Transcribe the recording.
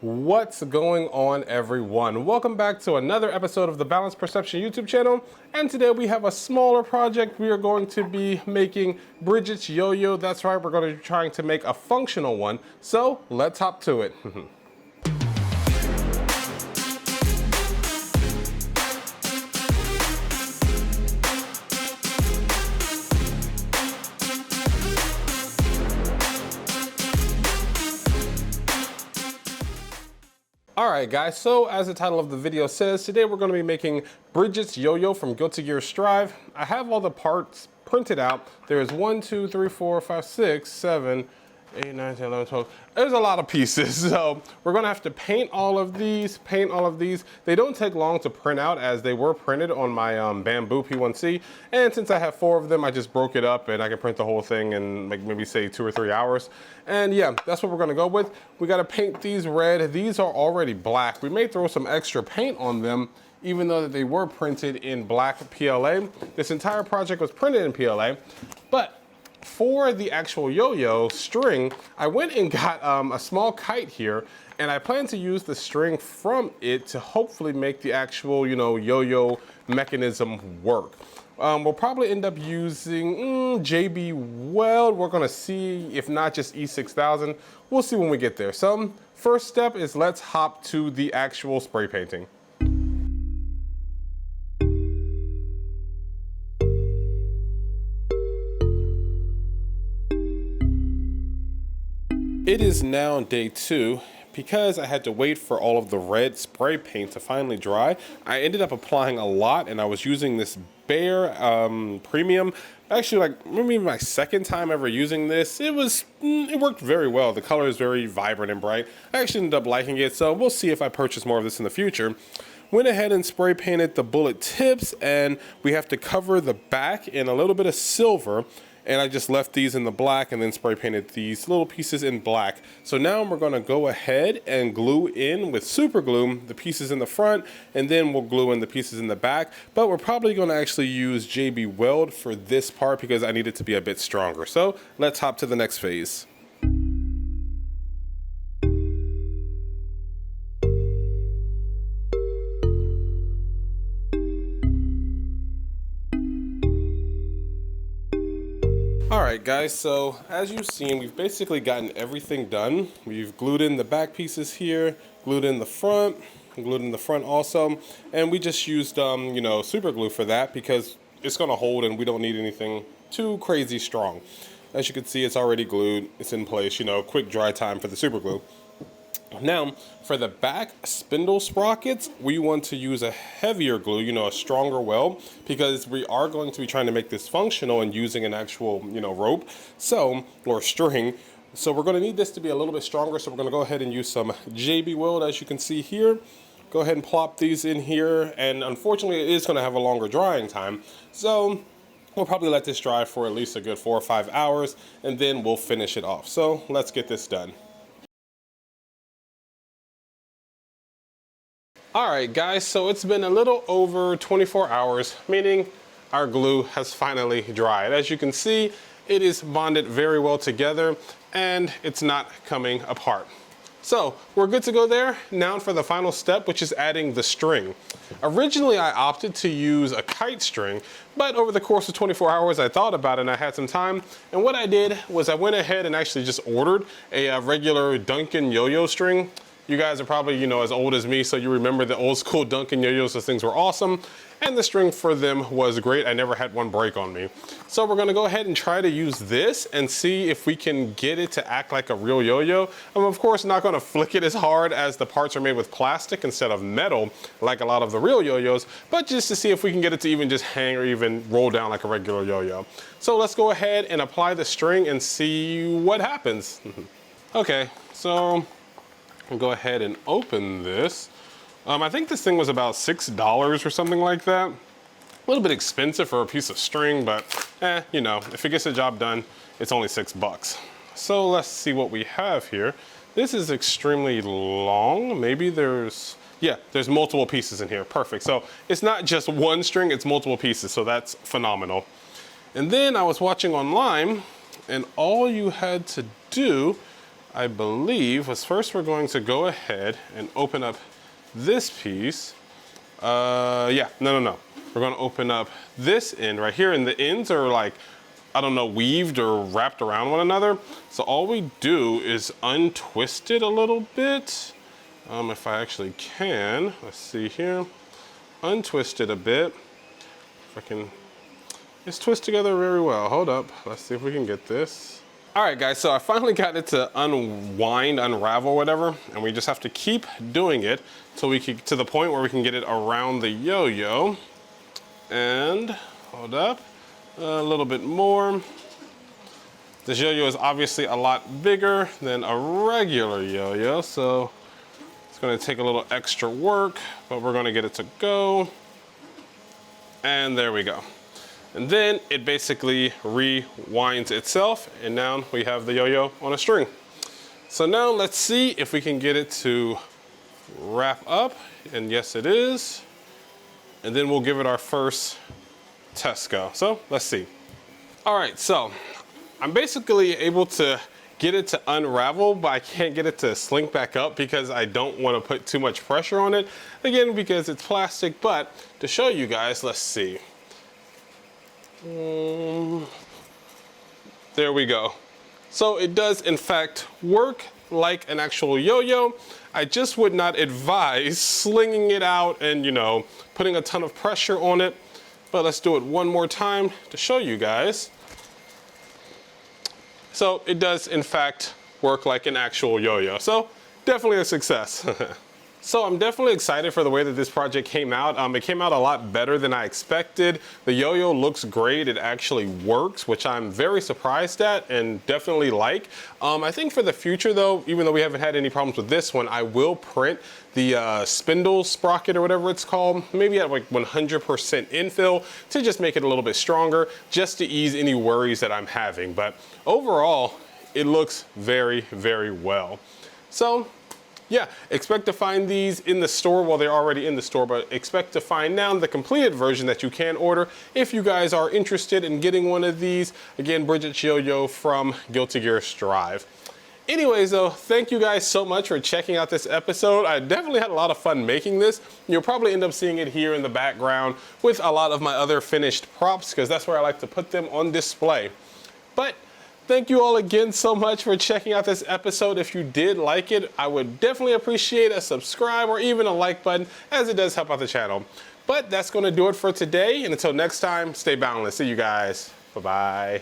What's going on, everyone? Welcome back to another episode of the Boundless Perception YouTube channel. And today we have a smaller project. We are going to be making Bridgets yo-yo. That's right, we're going to be trying to make a functional one. So let's hop to it. Alright guys, so as the title of the video says, today we're going to be making Bridgets yo-yo from Guilty Gear Strive. I have all the parts printed out. There's 1, 2, 3, 4, 5, 6, 7, 8, 9, 10, 11, 12. There's a lot of pieces, so we're going to have to paint all of these, They don't take long to print out as they were printed on my Bamboo P1C. And since I have 4 of them, I just broke it up and I can print the whole thing in like maybe say 2 or 3 hours. And yeah, that's what we're going to go with. We got to paint these red. These are already black. We may throw some extra paint on them even though they were printed in black PLA. This entire project was printed in PLA, but for the actual yo-yo string, I went and got a small kite here, and I plan to use the string from it to hopefully make the actual, yo-yo mechanism work. We'll probably end up using JB Weld. We're gonna see, if not just E6000. We'll see when we get there. So first step is let's hop to the actual spray painting. It is now day 2. Because I had to wait for all of the red spray paint to finally dry, I ended up applying a lot, and I was using this Bear Premium. Actually, like maybe my second time ever using this. It worked very well. The color is very vibrant and bright. I actually ended up liking it, so we'll see if I purchase more of this in the future. Went ahead and spray painted the bullet tips, and we have to cover the back in a little bit of silver. And I just left these in the black and then spray painted these little pieces in black. So now we're gonna go ahead and glue in with super glue the pieces in the front, and then we'll glue in the pieces in the back. But we're probably gonna actually use JB Weld for this part because I need it to be a bit stronger. So let's hop to the next phase. Alright guys, so as you've seen, we've basically gotten everything done. We've glued in the back pieces here, glued in the front also, and we just used super glue for that because it's gonna hold and we don't need anything too crazy strong. As you can see, it's already glued, it's in place, quick dry time for the super glue. Now, for the back spindle sprockets, we want to use a heavier glue, a stronger weld, because we are going to be trying to make this functional and using an actual, rope, or string. So we're going to need this to be a little bit stronger, so we're going to go ahead and use some JB Weld, as you can see here. Go ahead and plop these in here, and unfortunately, it is going to have a longer drying time. So we'll probably let this dry for at least a good 4 or 5 hours, and then we'll finish it off. So let's get this done. Alright guys, so it's been a little over 24 hours, meaning our glue has finally dried. As you can see, it is bonded very well together and it's not coming apart. So we're good to go there. Now for the final step, which is adding the string. Originally I opted to use a kite string, but over the course of 24 hours I thought about it and I had some time, and what I did was I went ahead and actually just ordered a regular Duncan yo-yo string. You guys are probably, as old as me, so you remember the old school Duncan yo-yos. Those things were awesome, and the string for them was great. I never had one break on me. So we're gonna go ahead and try to use this and see if we can get it to act like a real yo-yo. I'm of course not gonna flick it as hard as the parts are made with plastic instead of metal, like a lot of the real yo-yos, but just to see if we can get it to even just hang or even roll down like a regular yo-yo. So let's go ahead and apply the string and see what happens. Okay, so I'll go ahead and open this. I think this thing was about $6 or something like that. A little bit expensive for a piece of string, but if it gets the job done, it's only $6. So let's see what we have here. This is extremely long. Maybe there's multiple pieces in here. Perfect. So it's not just one string, it's multiple pieces. So that's phenomenal. And then I was watching online, and all you had to do I believe was first we're going to go ahead and open up this piece. Yeah, no. We're gonna open up this end right here, and the ends are like, I don't know, weaved or wrapped around one another. So all we do is untwist it a little bit. If I actually can, let's see here. Untwist it a bit. If I can, it's twist together very well. Hold up, let's see if we can get this. All right guys, so I finally got it to unwind, unravel, whatever, and we just have to keep doing it till we can, to the point where we can get it around the yo-yo. And hold up, a little bit more. This yo-yo is obviously a lot bigger than a regular yo-yo, so it's gonna take a little extra work, but we're gonna get it to go. And there we go. And then it basically rewinds itself, and now we have the yo-yo on a string. So now let's see if we can get it to wrap up, and yes it is. And then we'll give it our first test go. So let's see. All right, so I'm basically able to get it to unravel, but I can't get it to slink back up because I don't want to put too much pressure on it. Again, because it's plastic, but to show you guys, let's see. There we go. So it does in fact work like an actual yo-yo. I just would not advise slinging it out and, you know, putting a ton of pressure on it. But let's do it one more time to show you guys. So it does in fact work like an actual yo-yo. So definitely a success. So I'm definitely excited for the way that this project came out. It came out a lot better than I expected. The yo-yo looks great. It actually works, which I'm very surprised at and definitely like. I think for the future though, even though we haven't had any problems with this one, I will print the spindle sprocket or whatever it's called, maybe at like 100% infill to just make it a little bit stronger, just to ease any worries that I'm having. But overall, it looks very, very well. So yeah, expect to find these in the store. Well, they're already in the store, but expect to find now the completed version that you can order if you guys are interested in getting one of these. Again, Bridgets yo-yo from Guilty Gear Strive. Anyways though, thank you guys so much for checking out this episode. I definitely had a lot of fun making this. You'll probably end up seeing it here in the background with a lot of my other finished props because that's where I like to put them on display. But thank you all again so much for checking out this episode. If you did like it, I would definitely appreciate a subscribe or even a like button, as it does help out the channel. But that's going to do it for today, and until next time, stay boundless. See you guys. Bye-bye.